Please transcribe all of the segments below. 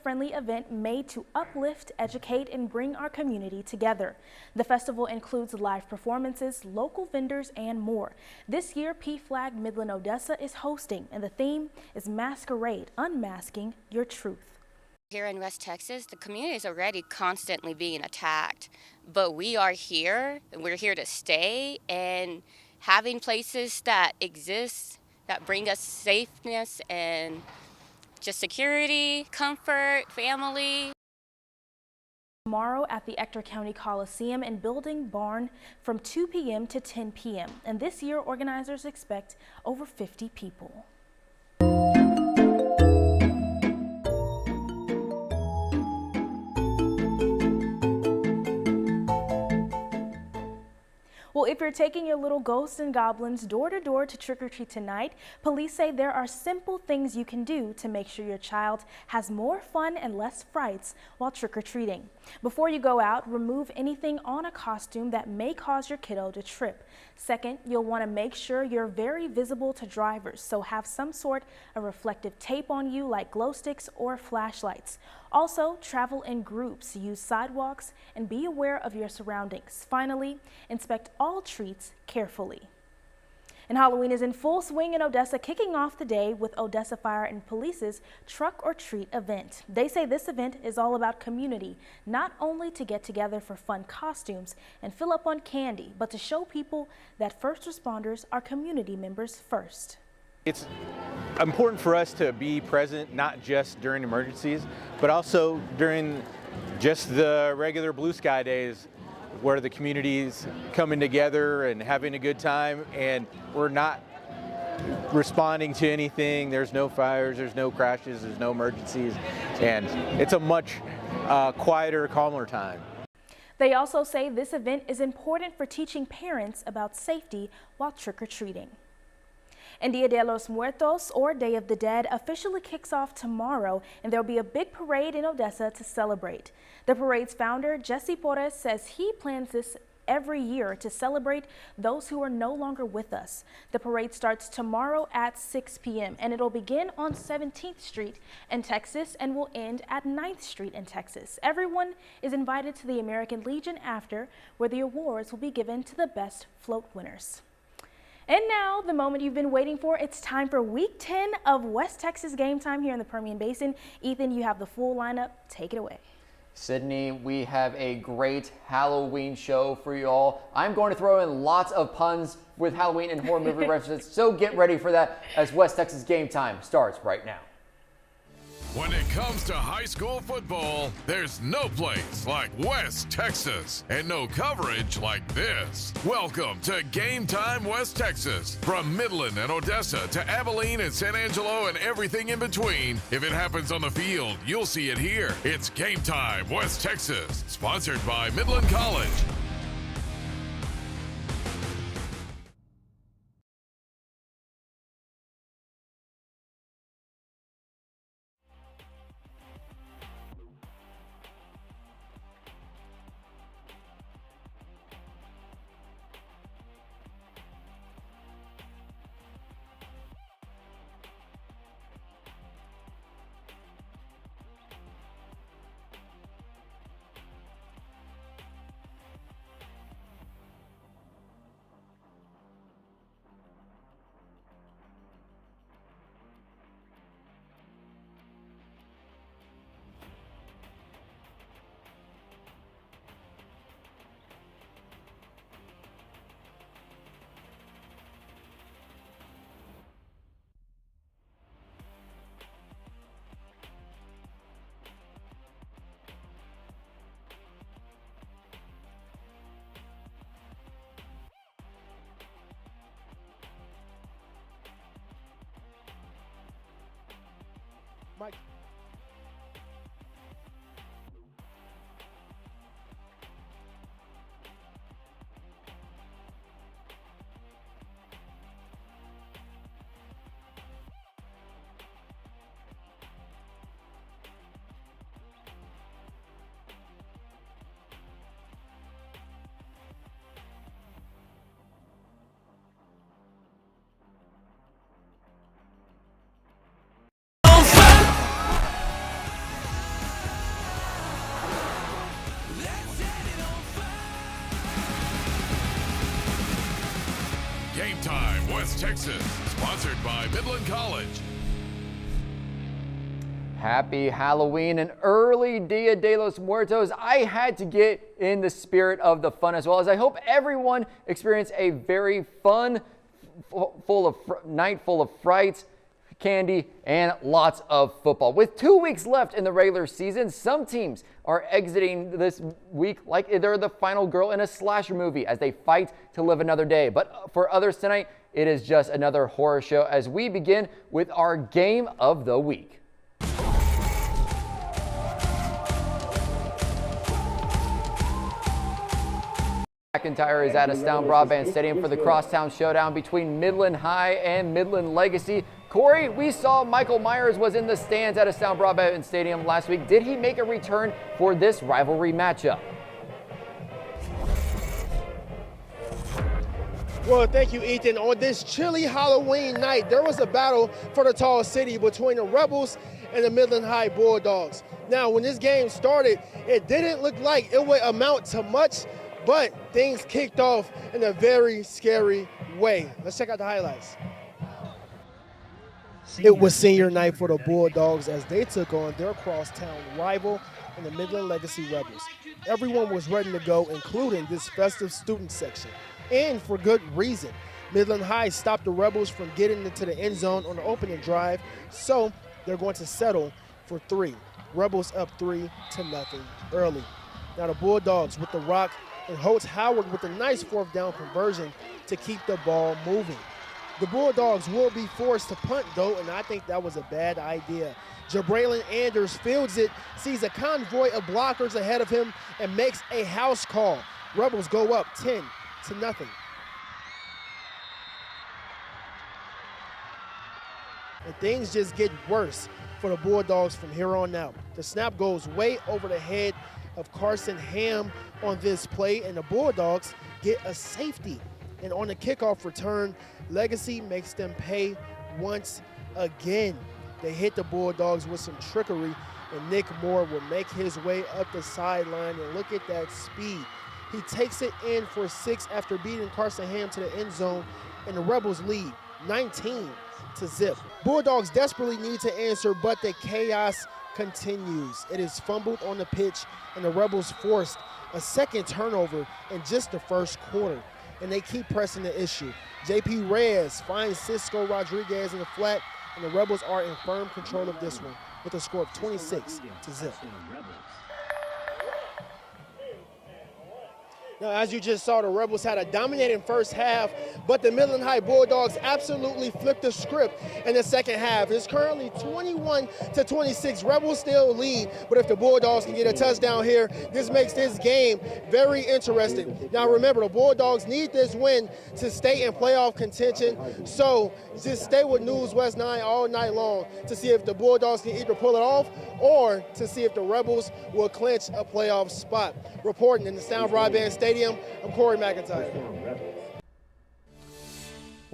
family-friendly event made to uplift, educate, and bring our community together. The festival includes live performances, local vendors, and more. This year, PFLAG Midland Odessa is hosting, and the theme is Masquerade, Unmasking Your Truth. Here in West Texas, the community is already constantly being attacked, but we are here, and we're here to stay, and having places that exist that bring us safeness and just security, comfort, family. Tomorrow at the Ector County Coliseum and Building Barn from 2 p.m. to 10 p.m. And this year, organizers expect over 50 people. Well, if you're taking your little ghosts and goblins door to door to trick-or-treat tonight, police say there are simple things you can do to make sure your child has more fun and less frights while trick-or-treating. Before you go out, remove anything on a costume that may cause your kiddo to trip. Second, you'll want to make sure you're very visible to drivers, so have some sort of reflective tape on you like glow sticks or flashlights. Also, travel in groups, use sidewalks, and be aware of your surroundings. Finally, inspect all treats carefully. And Halloween is in full swing in Odessa, kicking off the day with Odessa Fire and Police's Truck or Treat event. They say this event is all about community, not only to get together for fun costumes and fill up on candy, but to show people that first responders are community members first. It's important for us to be present, not just during emergencies, but also during just the regular blue sky days where the community's coming together and having a good time, and we're not responding to anything. There's no fires, there's no crashes, there's no emergencies, and it's a much quieter, calmer time. They also say this event is important for teaching parents about safety while trick-or-treating. And Dia de los Muertos, or Day of the Dead, officially kicks off tomorrow, and there'll be a big parade in Odessa to celebrate. The parade's founder, Jesse Porres, says he plans this every year to celebrate those who are no longer with us. The parade starts tomorrow at 6 p.m. and it'll begin on 17th Street in Texas and will end at 9th Street in Texas. Everyone is invited to the American Legion after, where the awards will be given to the best float winners. And now, the moment you've been waiting for, it's time for Week 10 of West Texas Game Time here in the Permian Basin. Ethan, you have the full lineup. Take it away. Sydney, we have a great Halloween show for you all. I'm going to throw in lots of puns with Halloween and horror movie references, so get ready for that as West Texas Game Time starts right now. When it comes to high school football, there's no place like West Texas and no coverage like this. Welcome to Game Time West Texas. From Midland and Odessa to Abilene and San Angelo and everything in between. If it happens on the field, you'll see it here. It's Game Time West Texas, sponsored by Midland College. Mike. West Texas, sponsored by Midland College. Happy Halloween and early Dia de los Muertos. I had to get in the spirit of the fun as well, as I hope everyone experienced a very fun, night full of frights, candy, and lots of football. With 2 weeks left in the regular season, some teams are exiting this week like they're the final girl in a slasher movie as they fight to live another day. But for others tonight, it is just another horror show as we begin with our game of the week. McIntyre is at Astound Broadband Stadium for the Crosstown Showdown between Midland High and Midland Legacy. Corey, we saw Michael Myers was in the stands at Astound Broadband Stadium last week. Did he make a return for this rivalry matchup? Well, thank you, Ethan. On this chilly Halloween night, there was a battle for the tall city between the Rebels and the Midland High Bulldogs. Now, when this game started, it didn't look like it would amount to much, but things kicked off in a very scary way. Let's check out the highlights. It was senior night for the Bulldogs as they took on their crosstown rival in the Midland Legacy Rebels. Everyone was ready to go, including this festive student section, and for good reason. Midland High stopped the Rebels from getting into the end zone on the opening drive, so they're going to settle for 3. Rebels up 3-0 early. Now the Bulldogs with the rock, and Holtz Howard with a nice 4th down conversion to keep the ball moving. The Bulldogs will be forced to punt, though, and I think that was a bad idea. Jabraylon Anders fields it, sees a convoy of blockers ahead of him, and makes a house call. Rebels go up 10-0. And things just get worse for the Bulldogs from here on out. The snap goes way over the head of Carson Ham on this play, and the Bulldogs get a safety. And on the kickoff return, Legacy makes them pay once again. They hit the Bulldogs with some trickery, and Nick Moore will make his way up the sideline, and look at that speed. He takes it in for 6 after beating Carson Ham to the end zone, and the Rebels lead 19-0. Bulldogs desperately need to answer, but the chaos continues. It is fumbled on the pitch, and the Rebels forced a second turnover in just the first quarter, and they keep pressing the issue. J.P. Reyes finds Cisco Rodriguez in the flat, and the Rebels are in firm control of this one with a score of 26-0. Now, as you just saw, the Rebels had a dominating first half, but the Midland High Bulldogs absolutely flipped the script in the second half. It's currently 21-26. Rebels still lead, but if the Bulldogs can get a touchdown here, this makes this game very interesting. Now, remember, the Bulldogs need this win to stay in playoff contention, so just stay with News West 9 all night long to see if the Bulldogs can either pull it off or to see if the Rebels will clinch a playoff spot. Reporting in the Astound Broadband Stadium, I'm Corey McIntyre.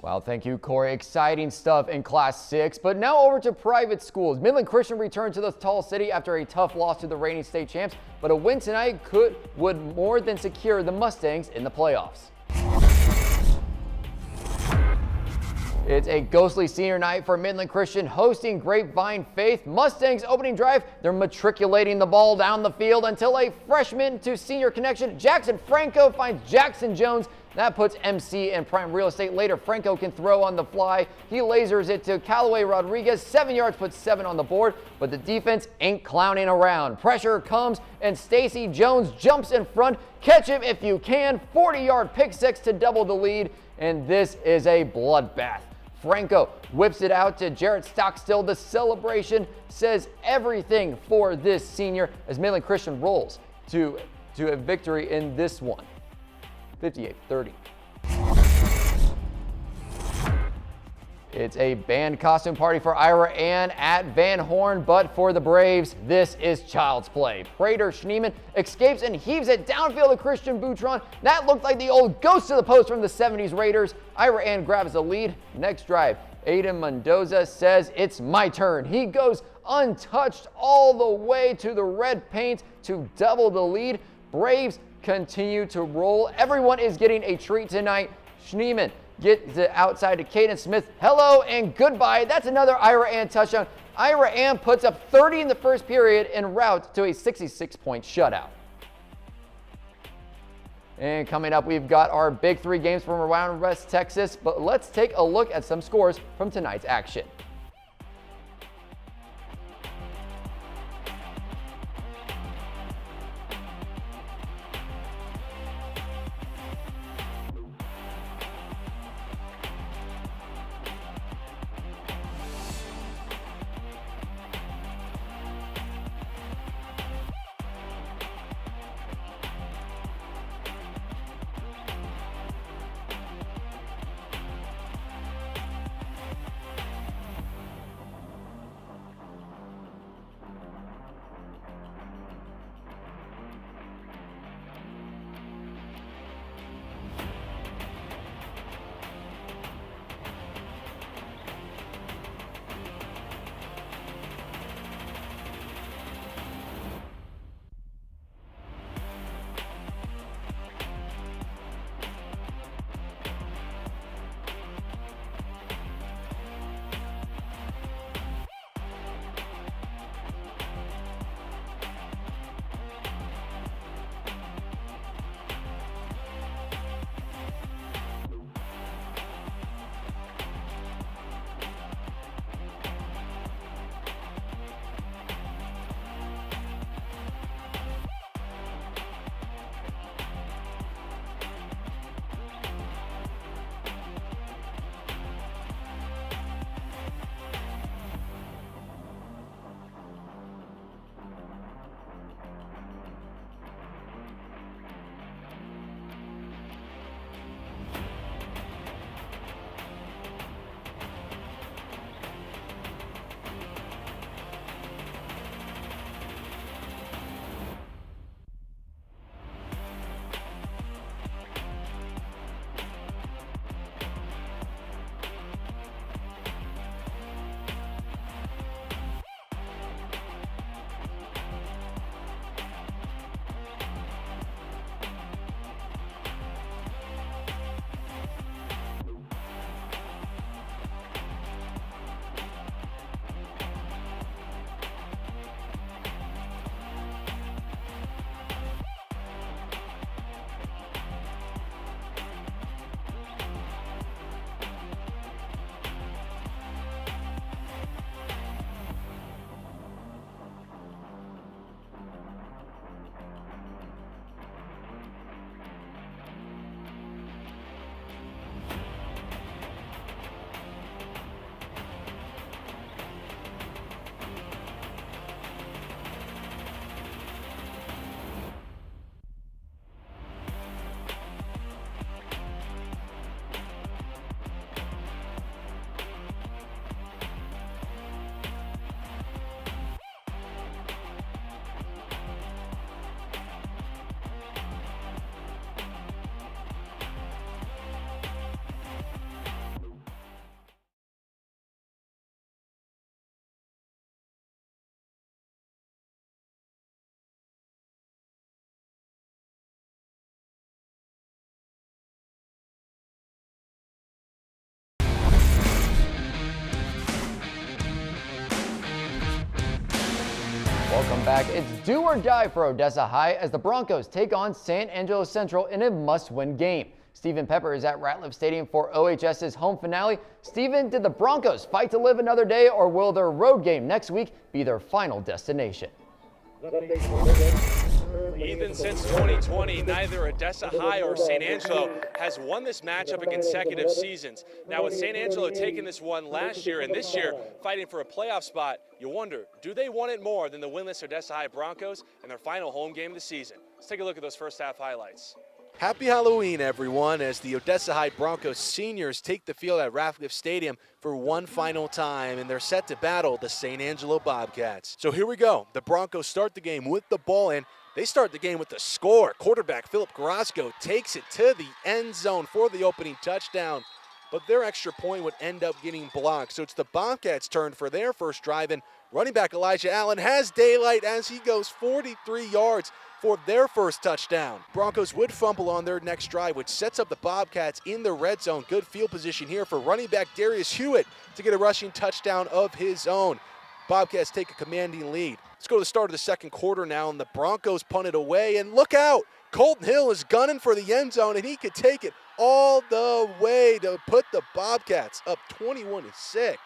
Well, thank you, Corey. Exciting stuff in Class 6. But now over to private schools. Midland Christian returned to the Tall City after a tough loss to the reigning state champs, but a win tonight would more than secure the Mustangs in the playoffs. It's a ghostly senior night for Midland Christian hosting Grapevine Faith. Mustangs opening drive, they're matriculating the ball down the field until a freshman to senior connection, Jackson Franco, finds Jackson Jones. That puts MC in prime real estate. Later, Franco can throw on the fly. He lasers it to Callaway Rodriguez. 7 yards, puts 7 on the board, but the defense ain't clowning around. Pressure comes, and Stacy Jones jumps in front. Catch him if you can. 40-yard pick six to double the lead, and this is a bloodbath. Franco whips it out to Jarrett Stockstill. The celebration says everything for this senior as Midland Christian rolls to a victory in this one, 58-30. It's a band costume party for Ira Ann at Van Horn, but for the Braves, this is child's play. Prater Schneeman escapes and heaves it downfield to Christian Boutron. That looked like the old ghost to the post from the 70s Raiders. Ira Ann grabs the lead. Next drive, Aiden Mendoza says, it's my turn. He goes untouched all the way to the red paint to double the lead. Braves continue to roll. Everyone is getting a treat tonight. Schneeman Get the outside to Caden Smith. Hello and goodbye. That's another Ira Ann touchdown. Ira Ann puts up 30 in the first period en route to a 66-point shutout. And coming up, we've got our big three games from around West Texas, but let's take a look at some scores from tonight's action. Welcome back. It's do or die for Odessa High as the Broncos take on San Angelo Central in a must-win game. Stephen Pepper is at Ratliff Stadium for OHS's home finale. Stephen, did the Broncos fight to live another day, or will their road game next week be their final destination? Ethan, since 2020, neither Odessa High or San Angelo has won this matchup in consecutive seasons. Now, with San Angelo taking this one last year and this year fighting for a playoff spot, you wonder, do they want it more than the winless Odessa High Broncos in their final home game of the season? Let's take a look at those first half highlights. Happy Halloween, everyone, as the Odessa High Broncos seniors take the field at Ratliff Stadium for one final time, and they're set to battle the San Angelo Bobcats. So here we go. The Broncos start the game with the ball, and they start the game with the score. Quarterback Philip Carrasco takes it to the end zone for the opening touchdown, but their extra point would end up getting blocked. So it's the Bobcats' turn for their first drive, and running back Elijah Allen has daylight as he goes 43 yards for their first touchdown. Broncos would fumble on their next drive, which sets up the Bobcats in the red zone. Good field position here for running back Darius Hewitt to get a rushing touchdown of his own. Bobcats take a commanding lead. Let's go to the start of the second quarter now, and the Broncos punt it away, and look out! Colton Hill is gunning for the end zone, and he could take it all the way to put the Bobcats up 21-6.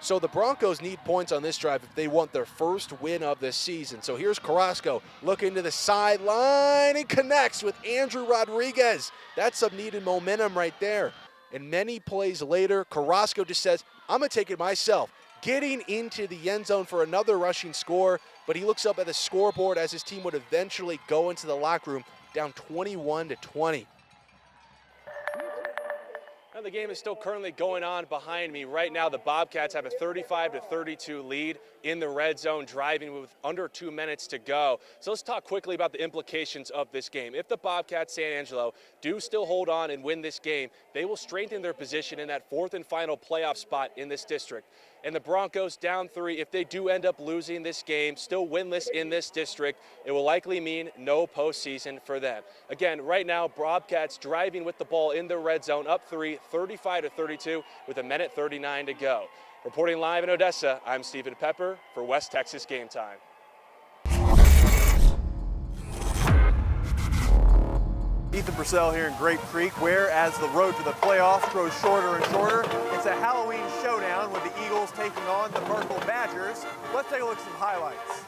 So the Broncos need points on this drive if they want their first win of the season. So here's Carrasco looking to the sideline and connects with Andrew Rodriguez. That's some needed momentum right there. And many plays later, Carrasco just says, I'm going to take it myself. Getting into the end zone for another rushing score, but he looks up at the scoreboard as his team would eventually go into the locker room down 21-20. And the game is still currently going on behind me. Right now, the Bobcats have a 35-32 lead in the red zone, driving with under 2 minutes to go. So let's talk quickly about the implications of this game. If the Bobcats San Angelo do still hold on and win this game, they will strengthen their position in that fourth and final playoff spot in this district. And the Broncos down 3, if they do end up losing this game, still winless in this district, it will likely mean no postseason for them. Again, right now, Bobcats driving with the ball in the red zone, up 3, 35-32, with 1:39 to go. Reporting live in Odessa, I'm Stephen Pepper for West Texas Game Time. Ethan Purcell here in Grape Creek, where as the road to the playoffs grows shorter and shorter, it's a Halloween showdown with the Eagles taking on the Merkel Badgers. Let's take a look at some highlights.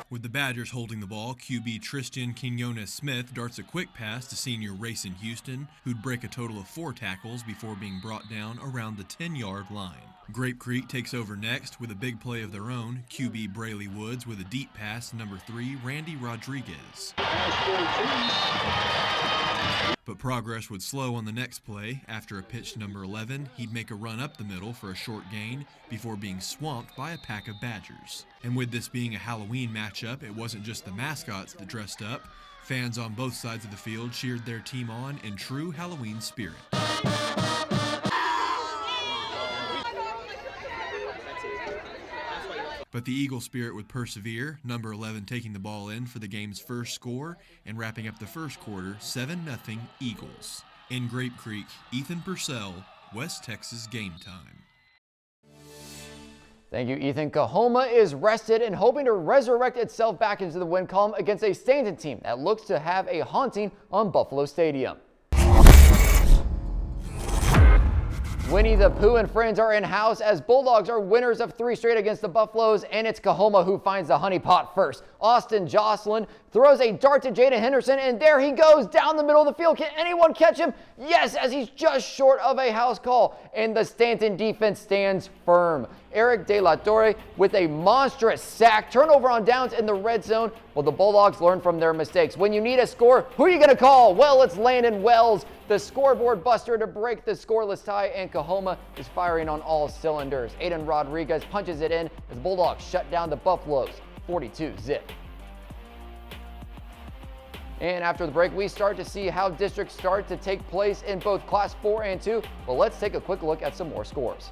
With the Badgers holding the ball, QB Tristan Quinones-Smith darts a quick pass to senior Rayson Houston, who'd break a total of 4 tackles before being brought down around the 10-yard line. Grape Creek takes over next with a big play of their own, QB Brayley Woods with a deep pass to number 3, Randy Rodriguez. But progress would slow on the next play. After a pitch to number 11, he'd make a run up the middle for a short gain before being swamped by a pack of Badgers. And with this being a Halloween matchup, it wasn't just the mascots that dressed up. Fans on both sides of the field cheered their team on in true Halloween spirit. But the Eagle spirit would persevere, number 11 taking the ball in for the game's first score and wrapping up the first quarter 7-0 Eagles. In Grape Creek, Ethan Purcell, West Texas Game Time. Thank you, Ethan. Kahoma is rested and hoping to resurrect itself back into the win column against a Stanton team that looks to have a haunting on Buffalo Stadium. Winnie the Pooh and friends are in-house as Bulldogs are winners of 3 straight against the Buffaloes, and it's Kahoma who finds the honey pot first. Austin Jocelyn throws a dart to Jaden Henderson, and there he goes down the middle of the field. Can anyone catch him? Yes, as he's just short of a house call, and the Stanton defense stands firm. Eric De La Torre with a monstrous sack, turnover on downs in the red zone. Well, the Bulldogs learn from their mistakes. When you need a score, who are you going to call? Well, it's Landon Wells, the scoreboard buster to break the scoreless tie, and Kahoma is firing on all cylinders. Aiden Rodriguez punches it in as Bulldogs shut down the Buffaloes 42-0. And after the break, we start to see how districts start to take place in both Class 4 and 2. Well, let's take a quick look at some more scores.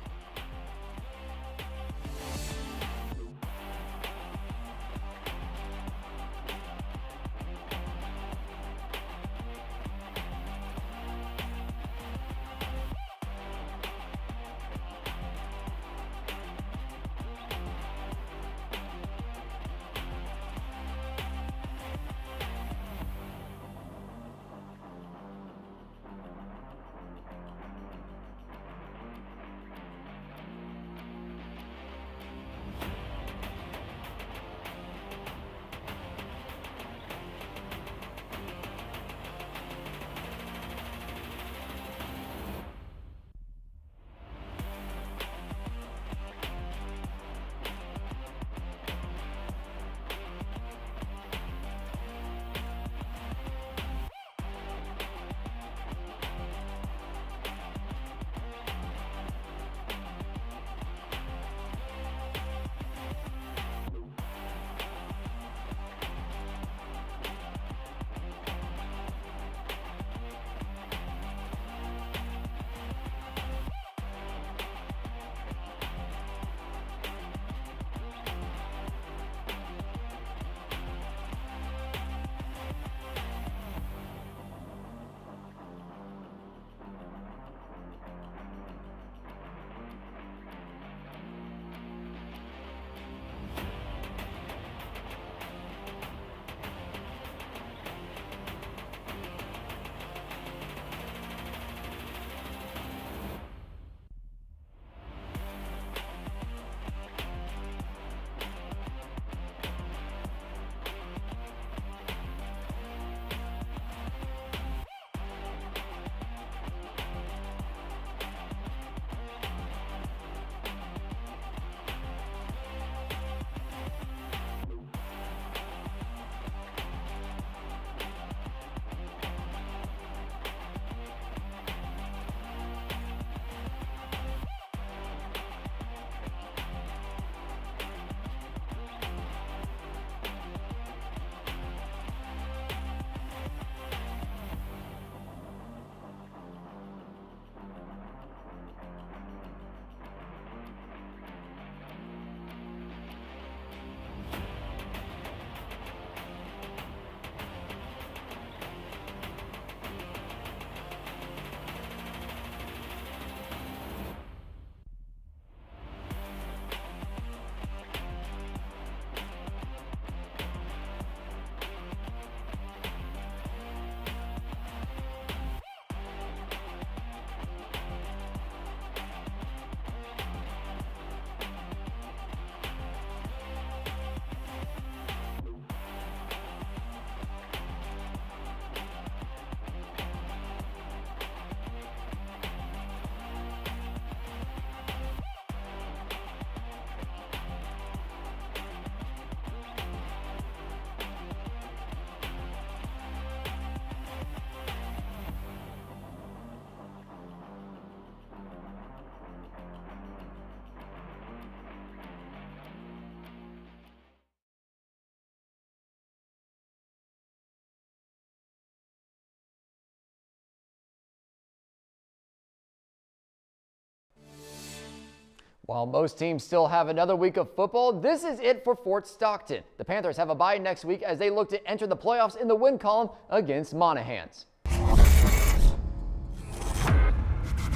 While most teams still have another week of football, this is it for Fort Stockton. The Panthers have a bye next week as they look to enter the playoffs in the win column against Monahans.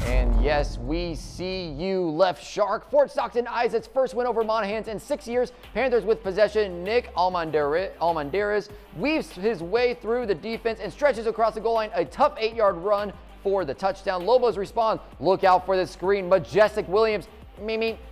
And yes, we see you, Left Shark. Fort Stockton eyes its first win over Monahans in 6 years. Panthers with possession. Nick Almandares weaves his way through the defense and stretches across the goal line. A tough 8-yard run for the touchdown. Lobos respond. Look out for the screen. Majestic Williams.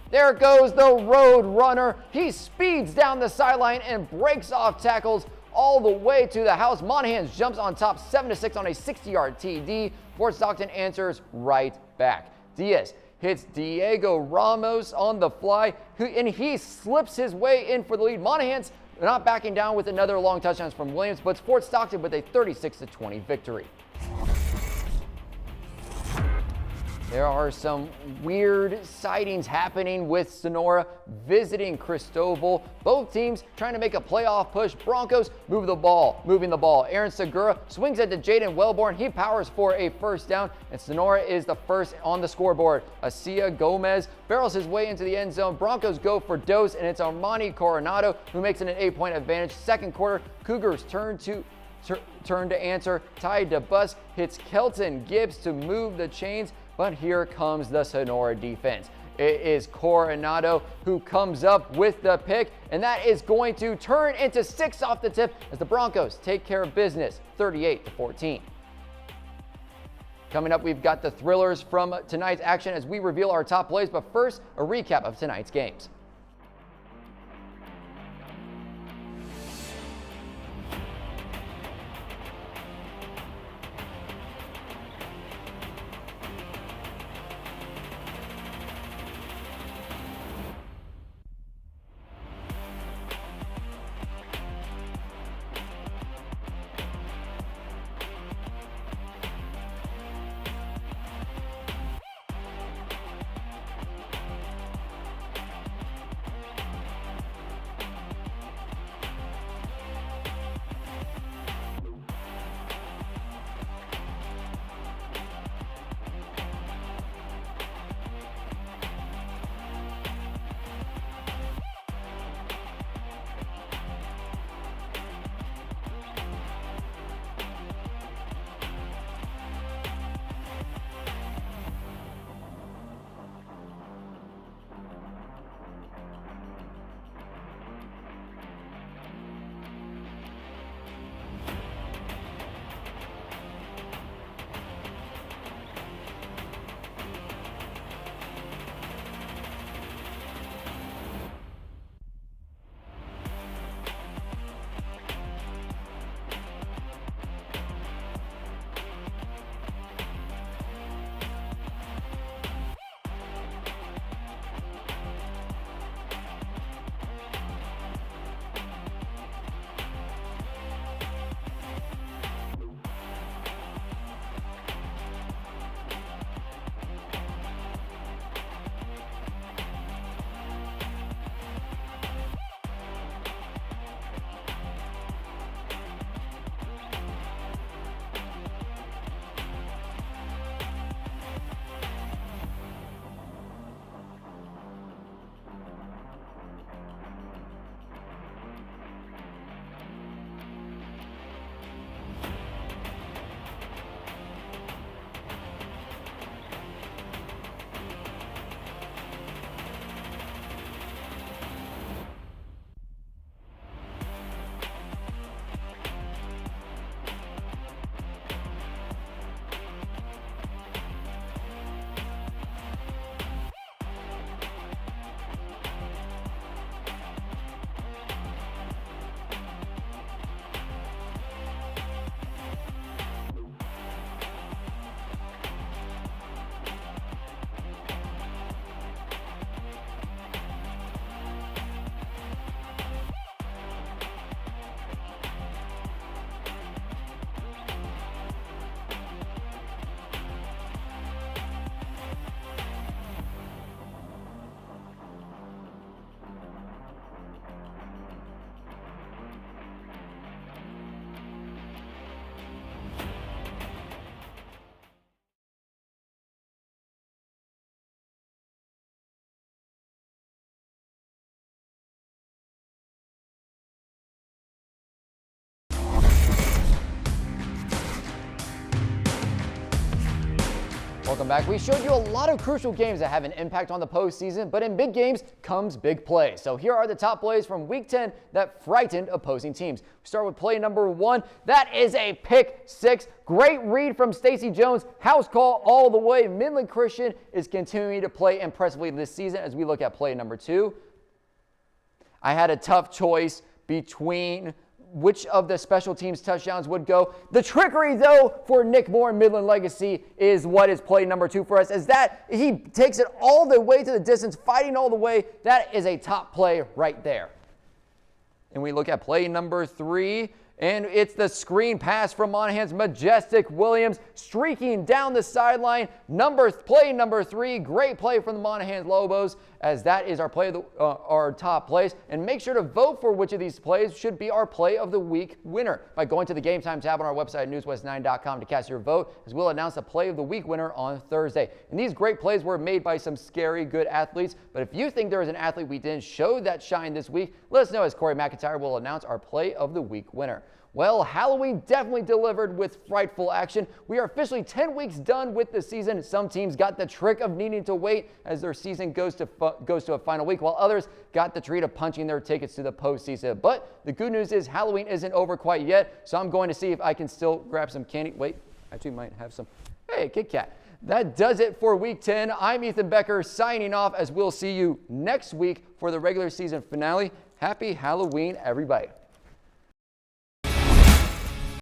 There goes the road runner. He speeds down the sideline and breaks off tackles all the way to the house. Monahans jumps on top 7-6 on a 60-yard TD. Fort Stockton answers right back. Diaz hits Diego Ramos on the fly, and he slips his way in for the lead. Monahans not backing down with another long touchdown from Williams, but Fort Stockton with a 36-20 victory. There are some weird sightings happening with Sonora visiting Cristobal. Both teams trying to make a playoff push. Broncos moving the ball. Aaron Segura swings it to Jaden Wellborn. He powers for a first down, and Sonora is the first on the scoreboard. Asia Gomez barrels his way into the end zone. Broncos go for dose, and it's Armani Coronado who makes it an 8-point advantage. Second quarter, Cougars turn to answer. Ty DeBus hits Kelton Gibbs to move the chains. But here comes the Sonora defense. It is Coronado who comes up with the pick, and that is going to turn into 6 off the tip as the Broncos take care of business, 38-14. Coming up, we've got the thrillers from tonight's action as we reveal our top plays, but first, a recap of tonight's games. Welcome back. We showed you a lot of crucial games that have an impact on the postseason, but in big games comes big plays. So here are the top plays from Week 10 that frightened opposing teams. We start with play number 1. That is a pick 6. Great read from Stacey Jones. House call all the way. Midland Christian is continuing to play impressively this season. As we look at play number 2, I had a tough choice between which of the special teams touchdowns would go. The trickery, though, for Nick Moore and Midland Legacy is what is play number 2 for us, as that he takes it all the way to the distance, fighting all the way. That is a top play right there. And we look at play number 3, and it's the screen pass from Monahan's Majestic Williams, streaking down the sideline. Play number 3, great play from the Monahan Lobos, as that is our top plays. And make sure to vote for which of these plays should be our play of the week winner by going to the Game Time tab on our website at newswest9.com to cast your vote, as we'll announce the play of the week winner on Thursday. And these great plays were made by some scary good athletes, but if you think there is an athlete we didn't show that shine this week, let us know, as Corey McIntyre will announce our play of the week winner. Well, Halloween definitely delivered with frightful action. We are officially 10 weeks done with the season. Some teams got the trick of needing to wait as their season goes to a final week, while others got the treat of punching their tickets to the postseason. But the good news is Halloween isn't over quite yet, so I'm going to see if I can still grab some candy. Wait, I actually might have some. Hey, Kit Kat. That does it for Week 10. I'm Ethan Becker signing off, as we'll see you next week for the regular season finale. Happy Halloween, everybody.